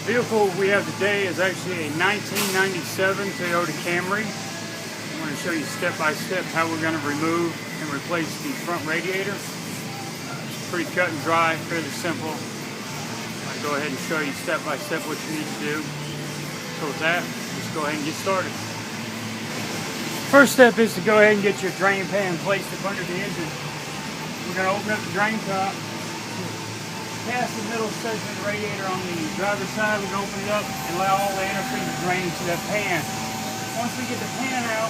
vehicle we have today is actually a 1997 Toyota Camry. I'm going to show you step by step how we're going to remove and replace the front radiator. It's pretty cut and dry, fairly simple. I'll go ahead and show you step by step what you need to do. So with that, let's go ahead and get started. First step is to go ahead and get your drain pan placed up under the engine. We're going to open up the drain top. Past the middle section of the radiator on the driver's side, we're going to open it up and allow all the antifreeze to drain to that pan. Once we get the pan out,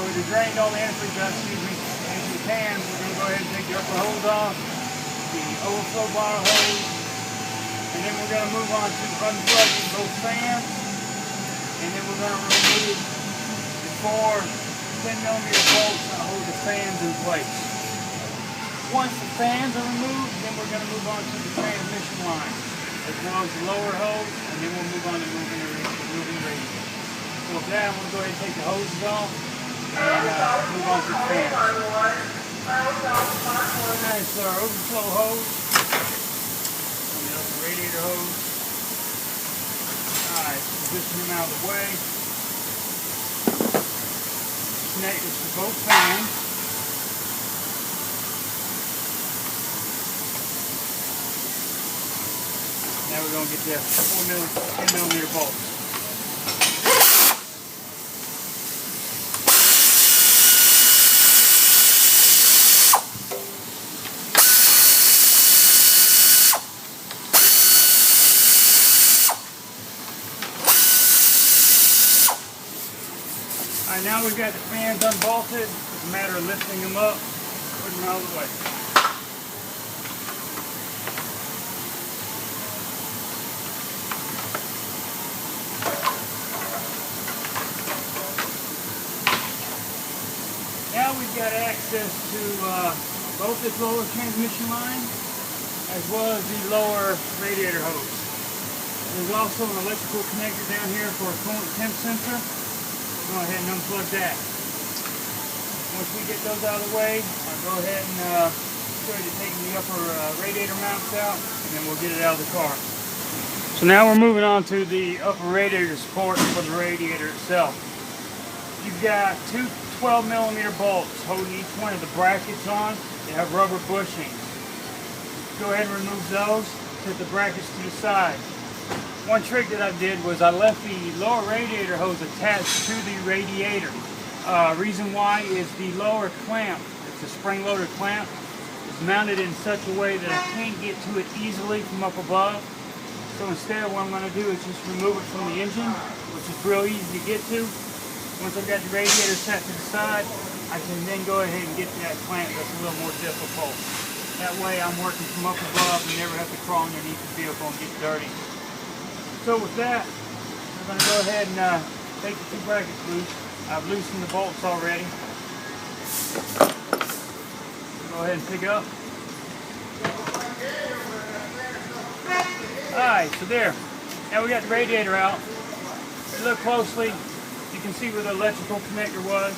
we've drained all the antifreeze out, into the pan, we're going to go ahead and take the upper hose off, the overflow bottle hose, and then we're going to move on to unplugging both fans, and then we're going to remove the 4 10mm bolts that hold the fans in place. Once the fans are removed, then we're going to move on to the transmission line, as well as the lower hose, and then we'll move on to moving the radiator. So with that, I'm going to go ahead and take the hoses off and move on to the fans. Alright, so our overflow hose, and the radiator hose. Alright, position them out of the way. Connect this to both fans. Now we're going to get the 10mm bolts. Alright, now we've got the fans unbolted. It's a matter of lifting them up, putting them out of the way. Now we've got access to both this lower transmission line as well as the lower radiator hose. There's also an electrical connector down here for a coolant temp sensor. Go ahead and unplug that. Once we get those out of the way, I'll go ahead and show you taking the upper radiator mounts out, and then we'll get it out of the car. So now we're moving on to the upper radiator support for the radiator itself. You've got 2 12mm bolts holding each one of the brackets on. They have rubber bushings. Go ahead and remove those. Set the brackets to the side. One trick that I did was I left the lower radiator hose attached to the radiator. Reason why is the lower clamp, it's a spring-loaded clamp, is mounted in such a way that I can't get to it easily from up above. So instead what I'm going to do is just remove it from the engine, which is real easy to get to. Once I've got the radiator set to the side, I can then go ahead and get to that clamp that's a little more difficult. That way I'm working from up above and never have to crawl underneath the vehicle and get dirty. So with that, I'm going to go ahead and take the 2 brackets loose. I've loosened the bolts already. Go ahead and pick up. Alright, so there. Now we got the radiator out. If you look closely, you can see where the electrical connector was.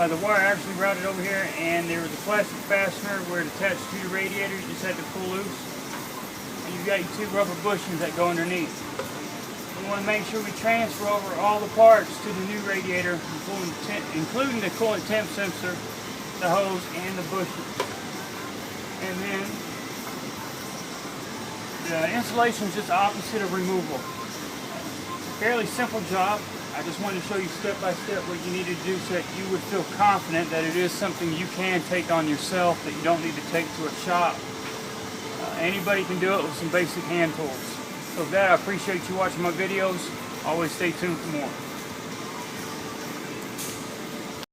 The wire actually routed over here, and there was a plastic fastener where it attached to the radiator. You just had to pull loose. And you've got your 2 rubber bushings that go underneath. We want to make sure we transfer over all the parts to the new radiator, including the coolant temp sensor, the hose, and the bushings. And then the installation is just opposite of removal. It's a fairly simple job. I just wanted to show you step by step what you need to do so that you would feel confident that it is something you can take on yourself, that you don't need to take to a shop. Anybody can do it with some basic hand tools. So with that, I appreciate you watching my videos. Always stay tuned for more.